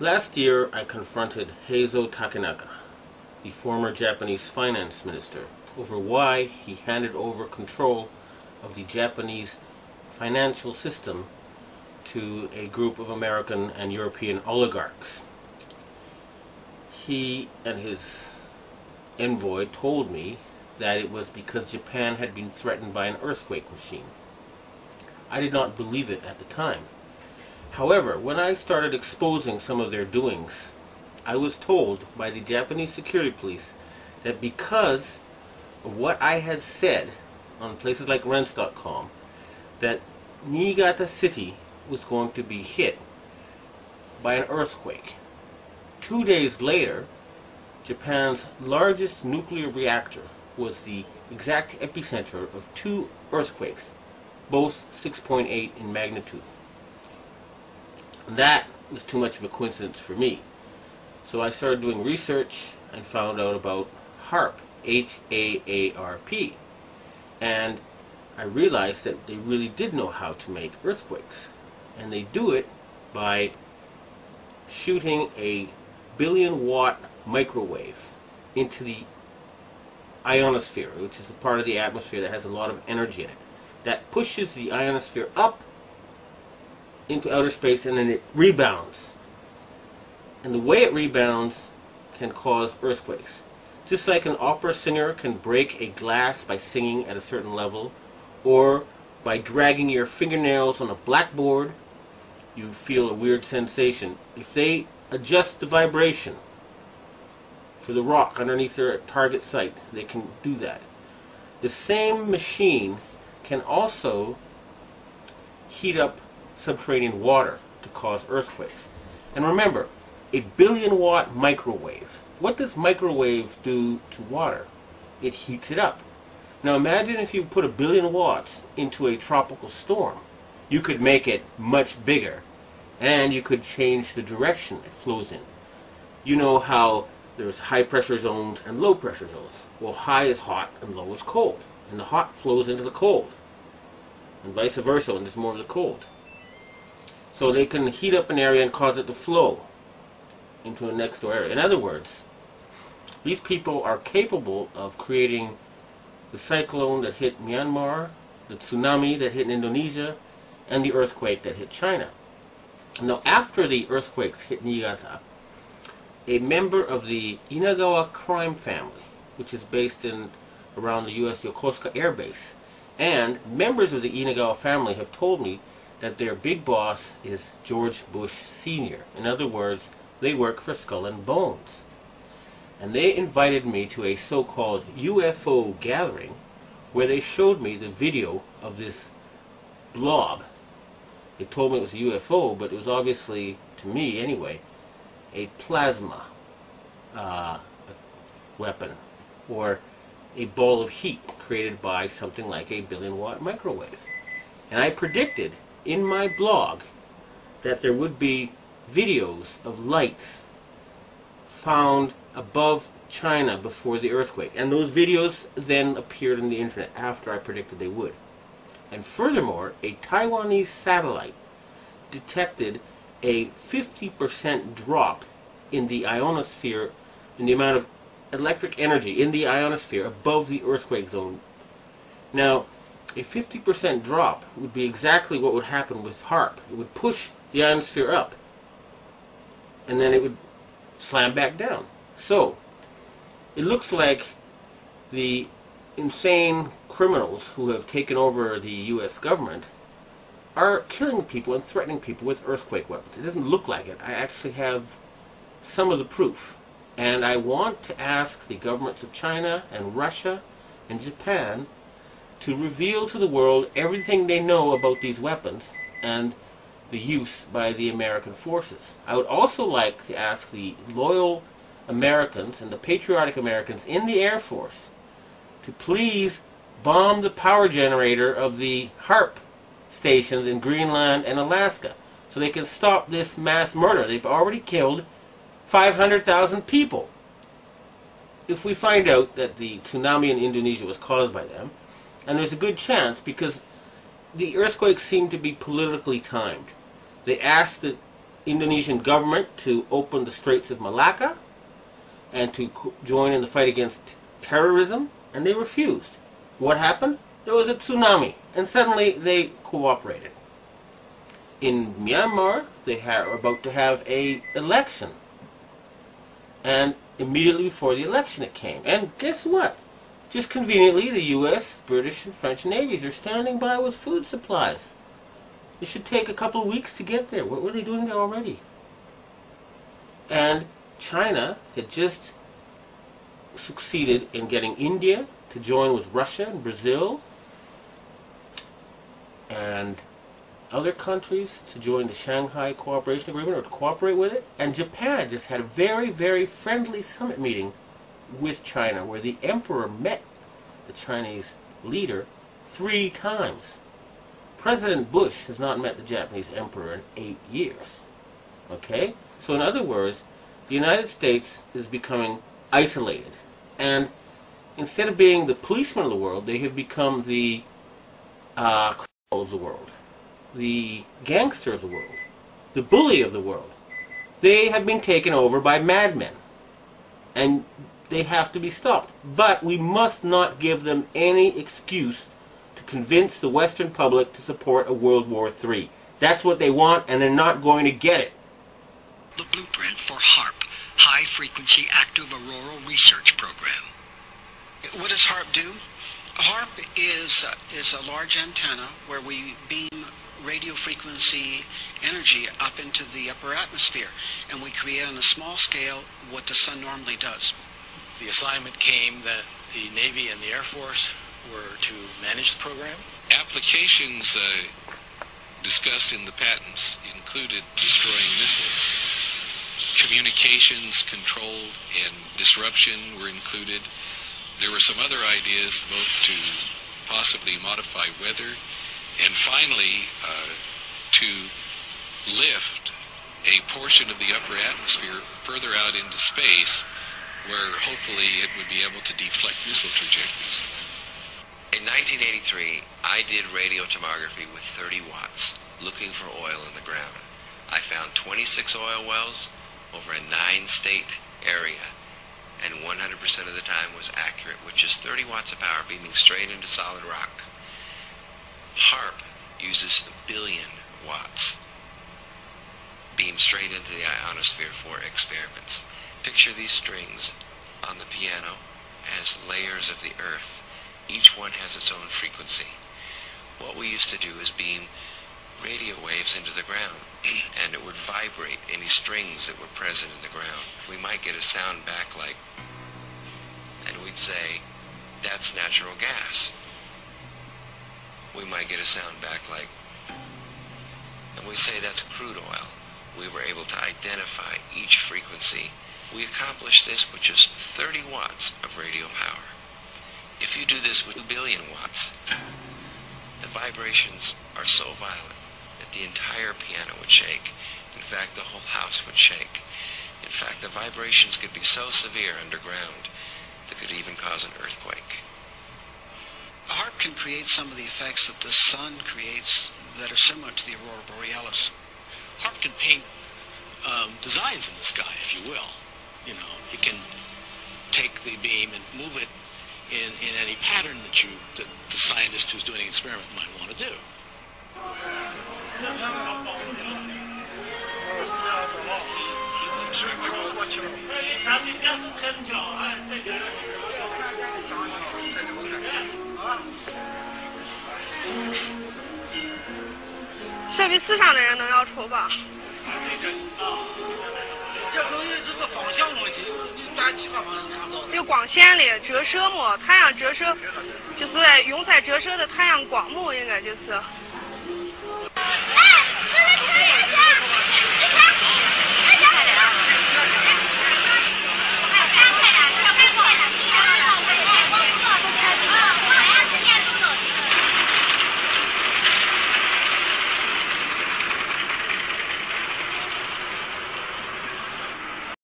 Last year, I confronted Esau, the former Japanese finance minister, over why he handed over control of the Japanese financial system to a group of American and European oligarchs. He and his envoy told me that it was because Japan had been threatened by an earthquake machine. I did not believe it at the time. However, when I started exposing some of their doings, I was told by the Japanese security police that because of what I had said on places like rents.com, that Niigata City was going to be hit by an earthquake. 2 days later, Japan's largest nuclear reactor was the exact epicenter of two earthquakes, both 6.8 in magnitude. That was too much of a coincidence for me. So I started doing research and found out about HAARP, H-A-A-R-P. And I realized that they really did know how to make earthquakes. And they do it by shooting a billion-watt microwave into the ionosphere, which is the part of the atmosphere that has a lot of energy in it. That pushes the ionosphere up into outer space, and then it rebounds. And the way it rebounds can cause earthquakes. Just like an opera singer can break a glass by singing at a certain level, or by dragging your fingernails on a blackboard, you feel a weird sensation. If they adjust the vibration for the rock underneath their target site, they can do that. The same machine can also heat up subterranean water to cause earthquakes. And remember, a billion-watt microwave. What does microwave do to water? It heats it up. Now imagine if you put 1 billion watts into a tropical storm. You could make it much bigger, and you could change the direction it flows in. You know how there's high pressure zones and low pressure zones. Well, high is hot and low is cold. And the hot flows into the cold. And vice versa when there's more of the cold. So they can heat up an area and cause it to flow into a next door area. In other words, these people are capable of creating the cyclone that hit Myanmar, the tsunami that hit Indonesia, and the earthquake that hit China. Now, after the earthquakes hit Niigata, a member of the Inagawa crime family, which is based in around the U.S. Yokosuka Air Base, and members of the Inagawa family have told me that their big boss is George Bush Sr. In other words, they work for Skull and Bones. And they invited me to a so-called UFO gathering where they showed me the video of this blob. They told me it was a UFO, but it was obviously, to me anyway, a plasma weapon, or a ball of heat created by something like a billion-watt microwave. And I predicted in my blog that there would be videos of lights found above China before the earthquake. And those videos then appeared on the internet after I predicted they would. And furthermore, a Taiwanese satellite detected a 50% drop in the ionosphere, in the amount of electric energy in the ionosphere above the earthquake zone. Now, a 50% drop would be exactly what would happen with HAARP. It would push the ionosphere up, and then it would slam back down. So, it looks like the insane criminals who have taken over the U.S. government are killing people and threatening people with earthquake weapons. It doesn't look like it. I actually have some of the proof. And I want to ask the governments of China and Russia and Japan to reveal to the world everything they know about these weapons and the use by the American forces. I would also like to ask the loyal Americans and the patriotic Americans in the Air Force to please bomb the power generator of the HAARP stations in Greenland and Alaska so they can stop this mass murder. They've already killed 500,000 people. If we find out that the tsunami in Indonesia was caused by them, and there's a good chance because the earthquakes seem to be politically timed. They asked the Indonesian government to open the Straits of Malacca and to join in the fight against terrorism, and they refused. What happened? There was a tsunami, and suddenly they cooperated. In Myanmar, they were about to have an election, and immediately before the election it came. And guess what? Just conveniently, the U.S., British, and French navies are standing by with food supplies. It should take a couple of weeks to get there. What were they doing there already? And China had just succeeded in getting India to join with Russia and Brazil and other countries to join the Shanghai Cooperation Agreement or to cooperate with it. And Japan just had a very, very friendly summit meeting with China where the emperor met the Chinese leader 3 times. President Bush has not met the Japanese emperor in 8 years. Okay? So in other words, the United States is becoming isolated. And instead of being the policeman of the world, they have become the criminal of the world, the gangster of the world, the bully of the world. They have been taken over by madmen. And they have to be stopped. But we must not give them any excuse to convince the Western public to support a World War III. That's what they want, and they're not going to get it. The blueprint for HARP, High Frequency Active Auroral Research Program. What does HARP do? HARP is a large antenna where we beam radio frequency energy up into the upper atmosphere, and we create on a small scale what the sun normally does. The assignment came that the Navy and the Air Force were to manage the program. Applications discussed in the patents included destroying missiles. Communications control and disruption were included. There were some other ideas both to possibly modify weather and finally to lift a portion of the upper atmosphere further out into space where hopefully it would be able to deflect missile trajectories. In 1983, I did radio tomography with 30 watts, looking for oil in the ground. I found 26 oil wells over a 9-state area, and 100% of the time was accurate, with just 30 watts of power beaming straight into solid rock. HARP uses 1 billion watts, beamed straight into the ionosphere for experiments. Picture these strings on the piano as layers of the earth. Each one has its own frequency. What we used to do is beam radio waves into the ground, and it would vibrate any strings that were present in the ground. We might get a sound back like, and we'd say, that's natural gas. We might get a sound back like, and we say that's crude oil. We were able to identify each frequency. We accomplished this with just 30 watts of radio power. If you do this with 2 billion watts, the vibrations are so violent that the entire piano would shake. In fact, the whole house would shake. In fact, the vibrations could be so severe underground that could even cause an earthquake. HARP can create some of the effects that the sun creates that are similar to the aurora borealis. HARP can paint designs in the sky, if you will. You know, it can take the beam and move it in any pattern that the scientist who's doing an experiment might want to do.设备思想的人能要抽吧？有光线的折射膜，太阳折射就是用在折射的太阳光幕，应该就是。